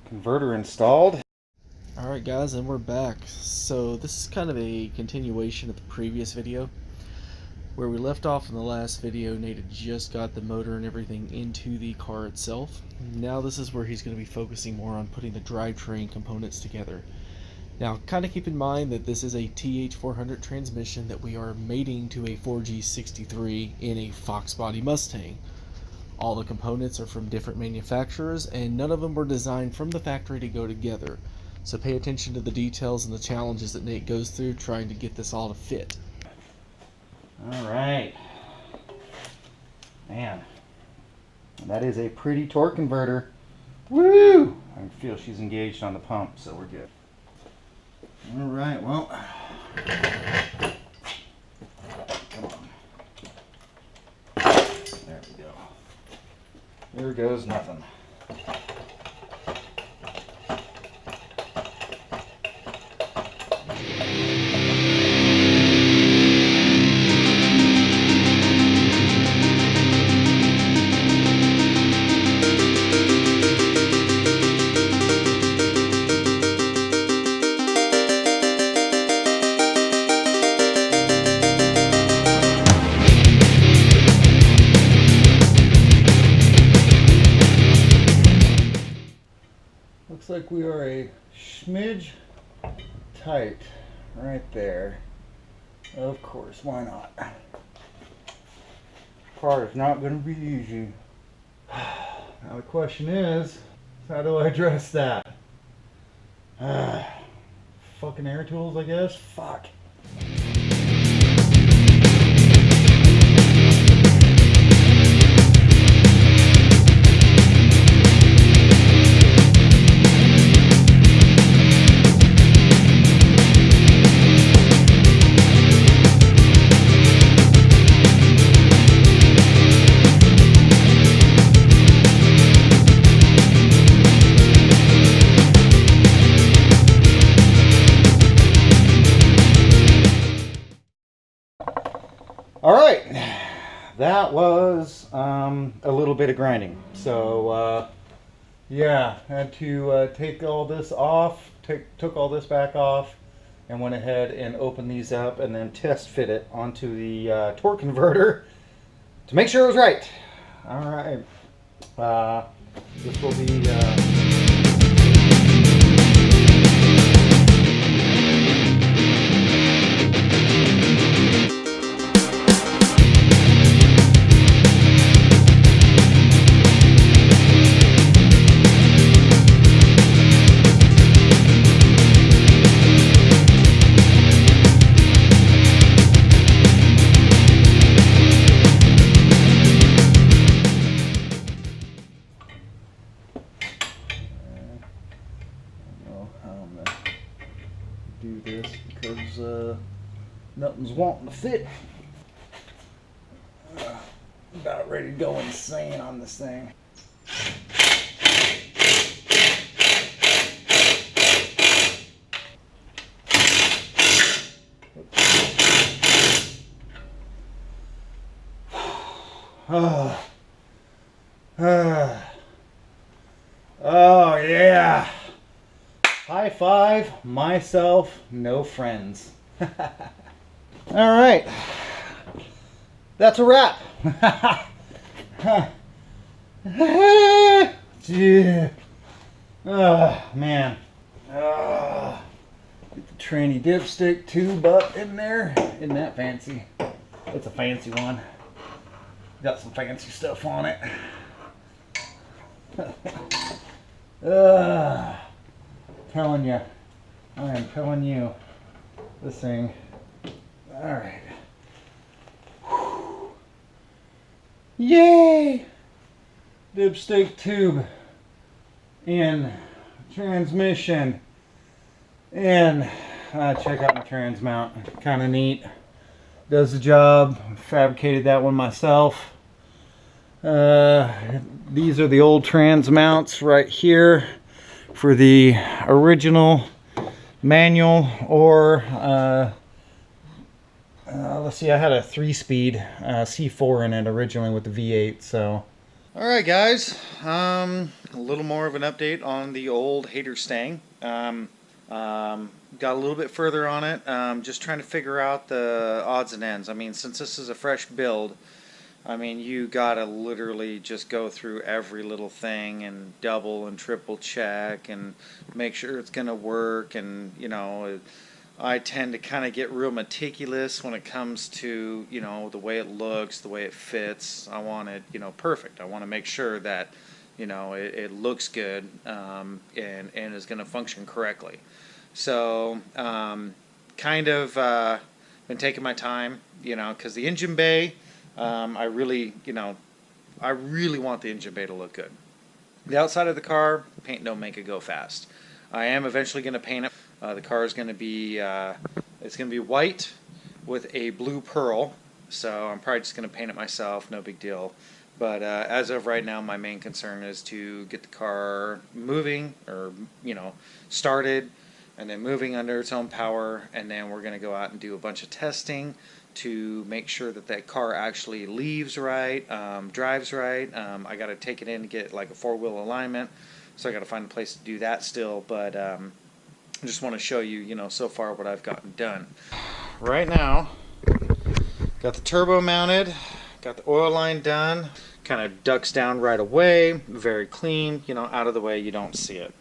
Converter installed. Alright guys, and we're back. So this is kind of a continuation of the previous video. Where we left off in the last video, Nate had just got the motor and everything into the car itself. Now this is where he's going to be focusing more on putting the drivetrain components together. Now kind of keep in mind that this is a TH400 transmission that we are mating to a 4G63 in a Fox body Mustang. All the components are from different manufacturers and none of them were designed from the factory to go together. So pay attention to the details and the challenges that Nate goes through trying to get this all to fit. Alright. Man, that is a pretty torque converter. Woo! I feel she's engaged on the pump, so we're good. Alright, well. Come on. There we go. There goes nothing. Looks like we are a smidge tight right there. Of course, why not? Part is not going to be easy. Now the question is, how do I address that? Fucking air tools, I guess? Fuck. Alright, that was a little bit of grinding. So, yeah, had to take all this off, took all this back off, and went ahead and opened these up and then test fit it onto the torque converter to make sure it was right. Alright, this will be... do this because nothing's wanting to fit. About ready to go insane on this thing. Oh yeah. High five, myself, no friends. Alright. That's a wrap. Yeah. Oh, man. Get the tranny dipstick tube up in there. Isn't that fancy? It's a fancy one. Got some fancy stuff on it. Telling you, I am telling you, this thing. All right. Yay! Dipstick tube in transmission. And check out my trans mount. Kind of neat. Does the job. Fabricated that one myself. These are the old trans mounts right here for the original manual, or let's see, I had a 3-speed C4 in it originally with the V8, so Alright guys, a little more of an update on the old hater stang. Got a little bit further on it, just trying to figure out the odds and ends. I mean, since this is a fresh build, I mean, you gotta literally just go through every little thing and double and triple check and make sure it's gonna work. And you know, I tend to kind of get real meticulous when it comes to, you know, the way it looks, the way it fits. I want it, you know, perfect. I want to make sure that, you know, it looks good, and is going to function correctly. So kind of been taking my time, you know, because the engine bay, I really want the engine bay to look good. The outside of the car, paint don't make it go fast. I am eventually going to paint it. The car is going to be it's going to be white with a blue pearl, so I'm probably just going to paint it myself, no big deal. But as of right now, my main concern is to get the car moving, or you know, started, and then moving under its own power, and then we're going to go out and do a bunch of testing to make sure that that car actually leaves right, drives right. I got to take it in to get like a four-wheel alignment, so I got to find a place to do that still. But I just want to show you, you know, so far what I've gotten done. Right now, got the turbo mounted, got the oil line done, kind of ducks down right away, very clean, you know, out of the way, you don't see it.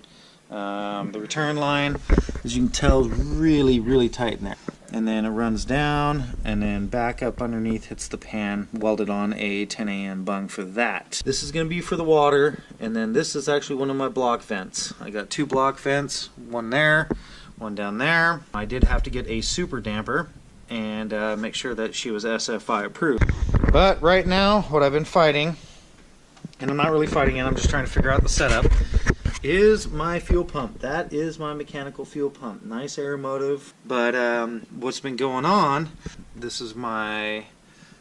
The return line, as you can tell, is really, really tight in there. And then it runs down, and then back up underneath hits the pan, welded on a 10 AM bung for that. This is going to be for the water, and then this is actually one of my block vents. I got two block vents, one there, one down there. I did have to get a super damper and make sure that she was SFI approved. But right now, what I've been fighting, and I'm not really fighting it, I'm just trying to figure out the setup, is my fuel pump. That is my mechanical fuel pump. Nice aeromotive, but what's been going on, this is my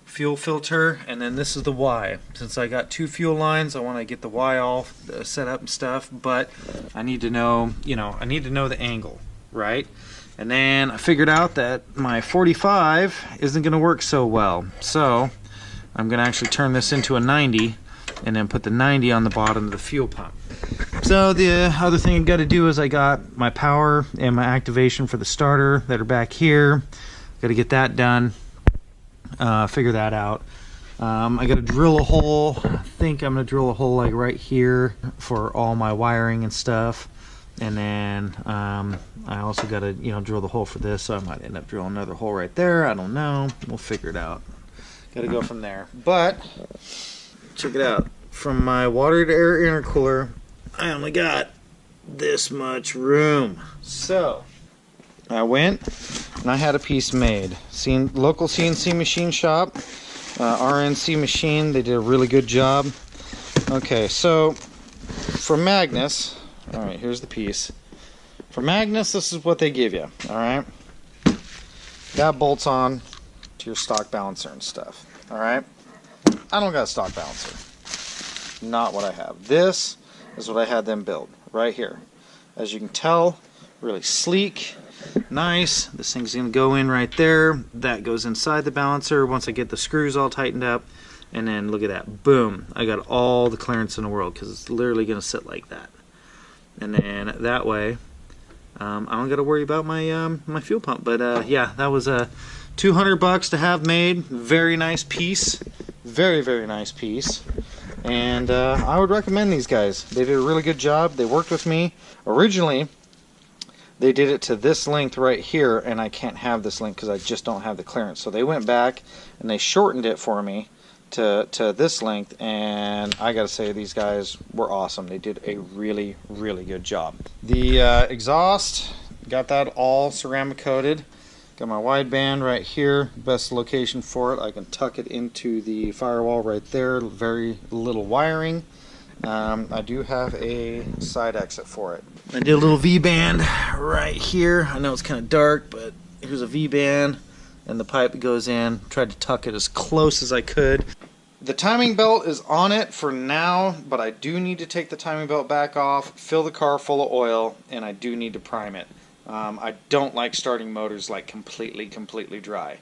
fuel filter, and then this is the Y. Since I got two fuel lines, I want to get the Y all set up and stuff, but I need to know, you know, I need to know the angle, right? And then I figured out that my 45 isn't going to work so well, so I'm going to actually turn this into a 90 and then put the 90 on the bottom of the fuel pump. So the other thing I got to do is I got my power and my activation for the starter that are back here. Got to get that done, figure that out. I got to drill a hole. I think I'm going to drill a hole like right here for all my wiring and stuff. And then I also got to, you know, drill the hole for this, so I might end up drilling another hole right there. I don't know. We'll figure it out. Got to go from there. But check it out. From my water to air intercooler, I only got this much room. So I went and I had a piece made. Local CNC machine shop, RNC machine. They did a really good job. Okay, so for Magnus, all right, here's the piece. For Magnus, this is what they give you. All right, that bolts on to your stock balancer and stuff. All right, I don't got a stock balancer. Not what I have. This is what I had them build right here. As you can tell, really sleek, nice. This thing's going to go in right there. That goes inside the balancer once I get the screws all tightened up. And then look at that. Boom. I got all the clearance in the world because it's literally going to sit like that. And then that way, I don't got to worry about my my fuel pump. But yeah, that was $200 to have made. Very nice piece. Very, very nice piece. And I would recommend these guys. They did a really good job. They worked with me. Originally, they did it to this length right here, and I can't have this length because I just don't have the clearance. So they went back and they shortened it for me to this length, and I gotta say, these guys were awesome. They did a really, really good job. The exhaust, got that all ceramic coated. Got my wideband right here, best location for it. I can tuck it into the firewall right there, very little wiring. I do have a side exit for it. I did a little V-band right here. I know it's kind of dark, but here's a V-band and the pipe that goes in. Tried to tuck it as close as I could. The timing belt is on it for now, but I do need to take the timing belt back off, fill the car full of oil, and I do need to prime it. I don't like starting motors like completely dry.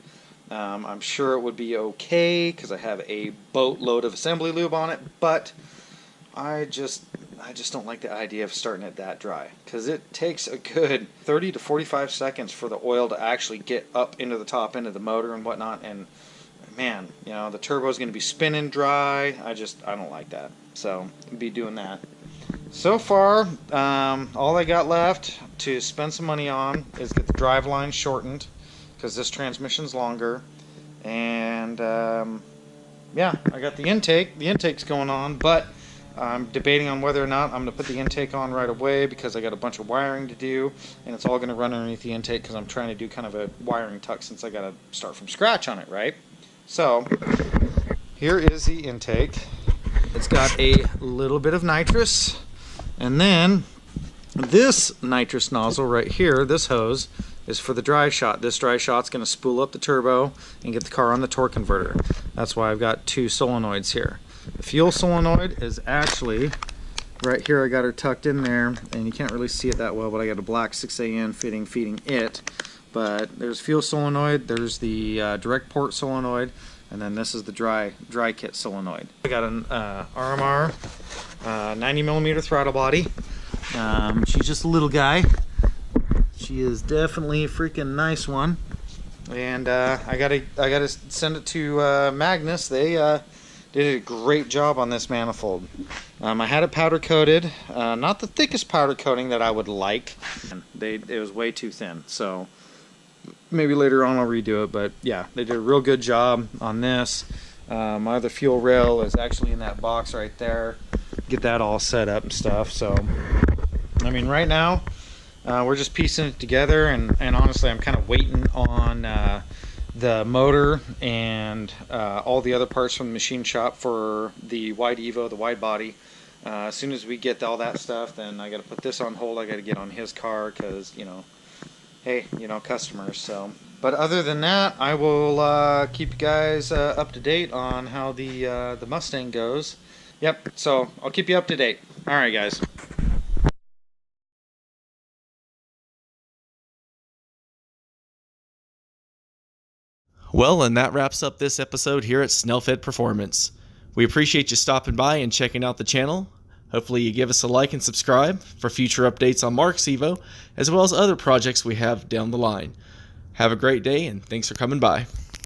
I'm sure it would be okay because I have a boatload of assembly lube on it, but I just don't like the idea of starting it that dry, because it takes a good 30 to 45 seconds for the oil to actually get up into the top end of the motor and whatnot, and man, you know, the turbo is going to be spinning dry. I don't like that, so I'll be doing that. So far, all I got left to spend some money on is get the drive line shortened, because this transmission's longer, and yeah, I got the intake. The intake's going on, but I'm debating on whether or not I'm going to put the intake on right away, because I got a bunch of wiring to do, and it's all going to run underneath the intake because I'm trying to do kind of a wiring tuck since I got to start from scratch on it, right? So here is the intake. It's got a little bit of nitrous, and then this nitrous nozzle right here, this hose, is for the dry shot. This dry shot's going to spool up the turbo and get the car on the torque converter. That's why I've got two solenoids here. The fuel solenoid is actually right here. I got her tucked in there, and you can't really see it that well, but I got a black 6AN fitting feeding it. But there's fuel solenoid, there's the direct port solenoid, and then this is the dry kit solenoid. I got an RMR 90mm throttle body. She's just a little guy. She is definitely a freaking nice one, and I gotta send it to Magnus. They did a great job on this manifold. I had it powder coated, not the thickest powder coating that I would like. It was way too thin, so maybe later on I'll redo it. But yeah, they did a real good job on this. My other fuel rail is actually in that box right there. Get that all set up and stuff. So I mean, right now we're just piecing it together, and honestly I'm kind of waiting on the motor and all the other parts from the machine shop for the wide Evo, the wide body. As soon as we get all that stuff, then I got to put this on hold. I got to get on his car because, you know, hey, you know, customers. So, but other than that, I will keep you guys up to date on how the Mustang goes. Yep, so I'll keep you up to date. All right, guys. Well, and that wraps up this episode here at Snellfed Performance. We appreciate you stopping by and checking out the channel. Hopefully you give us a like and subscribe for future updates on Mark's Evo, as well as other projects we have down the line. Have a great day, and thanks for coming by.